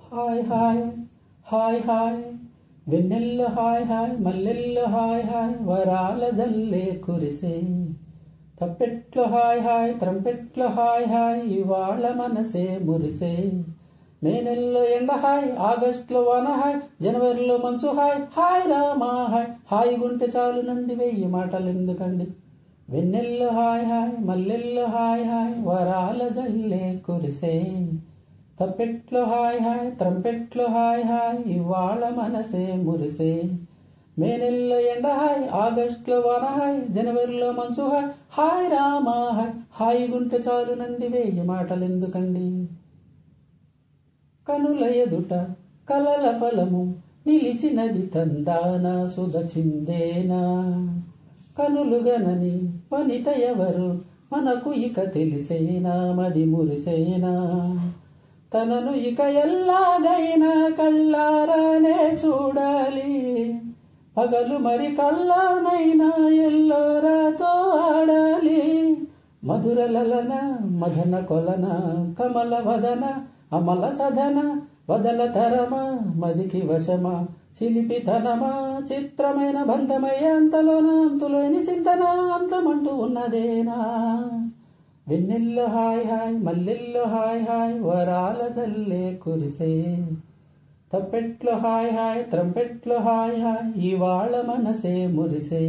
hi hi hi hi వెన్నెల్లో హాయ్ హాయ్ మల్లెల్లో హాయ్ హాయ్ వరాల జల్లే కురిసే తప్పెట్లో హాయ్ హాయ్ త్రంపెట్లో హాయ్ హాయ్ ఇవాళ మనసే మురిసే మే నెలలో ఎండ హాయ్ ఆగస్టులో వాన హాయ్ జనవరిలో మంచు హాయ్ హాయ్ రామా హాయ్ హాయ్ గుంటె చాలు నండి వెయ్యి మాటలు ఎందుకండి వెన్నెల్లో హాయ్ హాయ్ మల్లెల్లో హాయ్ హాయ్ వరాల జల్లే కురిసే తప్పెట్లో హాయ్ హాయ్ త్రంపెట్లో హాయ్ హాయ్ ఇవాళ మనసే మురిసే మే నెలలో ఎండ హాయ్ ఆగస్టులో వాన హాయ్ జనవరిలో మంచు హాయ్ హాయ్ రామా హాయ్ హాయి గుంటె చాలు నండి వెయ్యి మాటలు ఎందుకండి కనుల ఎదుట కలల ఫలము నిలిచినది తందాన సుధ చిందేనా కనులుగనని వనిత ఎవరు మనకు ఇక తెలిసేనా మది మురిసేనా తనను ఇక ఎల్లాగైనా కళ్ళారానే చూడాలి పగలు మరి కల్లానైనా ఎల్లోరాతో ఆడాలి మధుర లలన మదన కొలన కమల వదన అమల సదన వదల తరమా మదికి వశమా చిలిపితనమా చిత్రమైన బంధమయ్య అంతలోన అంతులోని చింతన అంతమంటూ ఉన్నదేనా వెన్నెల్లో హాయ్ హాయ్ మల్లెల్లో హాయ్ హాయ్ వరాల జల్లే కురిసే తప్పెట్లో హాయ్ హాయ్ త్రంపెట్లో హాయ్ హాయ్ ఇవాళ మనసే మురిసే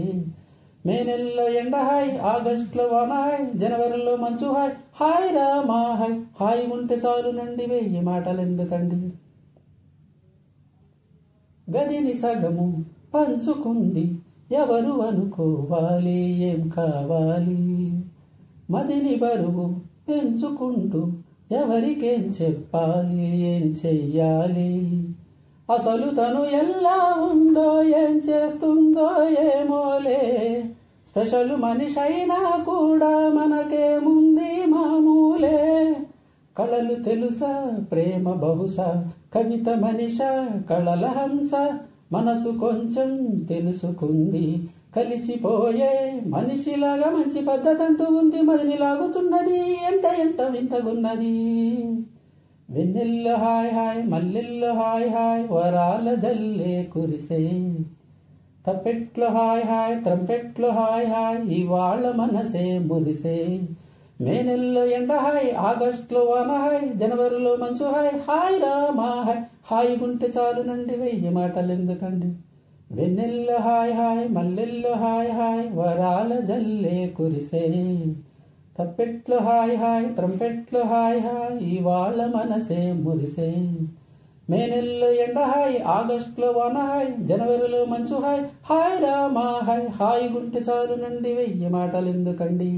మే నెలలో ఎండ హాయ్ ఆగస్టులో వాన హాయ్ జనవరిలో మంచు హాయ్ హాయ్ రామా హాయ్ హాయి ఉంటే చాలు నండి వెయ్యి మాటలు ఎందుకండి గదిని సగము పంచుకుంది ఎవరు అనుకోవాలి ఏం కావాలి మదిని బరువు పెంచుకుంటూ ఎవరికేం చెప్పాలి ఏం చెయ్యాలి అసలు తను ఎలా ఉందో ఏం చేస్తుందో ఏమోలే స్పెషల్ మనిషి అయినా కూడా మనకేముంది మామూలే కళలు తెలుసా ప్రేమ బహుశా కవిత మనిష కళల హంస మనసు కొంచెం తెలుసుకుంది కలిసిపోయే మనిషిలాగా మంచి పద్ధతి అంటూ ఉంది మదిని లాగుతున్నది ఎంత ఎంత వింతగున్నది వెన్నెల్లో హాయ్ హాయ్ మల్లెల్లో హాయ్ హాయ్ వరాల జల్లే కురిసే తప్పెట్లో హాయ్ హాయ్ త్రంపెట్లో హాయ్ హాయ్ ఇవాళ మనసే మురిసే మే నెలలో ఎండ హాయ్ ఆగస్టులో వాన హాయ్ జనవరిలో మంచు హాయ్ హాయ్ రామా హాయ్ హాయి గుంటె చాలు నండి వెయ్యి మాటలు ఎందుకండి వెన్నెల్లో హాయ్ హాయ్ మల్లెల్లో హాయ్ హాయ్ వరాల జల్లే కురిసే తప్పెట్లో హాయ్ హాయ్ త్రంపెట్లో హాయ్ హాయ్ ఇవాళ మనసే మురిసే మే నెలలో ఎండ హాయ్ ఆగస్టులో వాన హాయ్ జనవరిలో మంచు హాయ్ హాయ్ రామా హాయ్ హాయి గుంటె చాలు నండి వెయ్యి మాటలు ఎందుకండి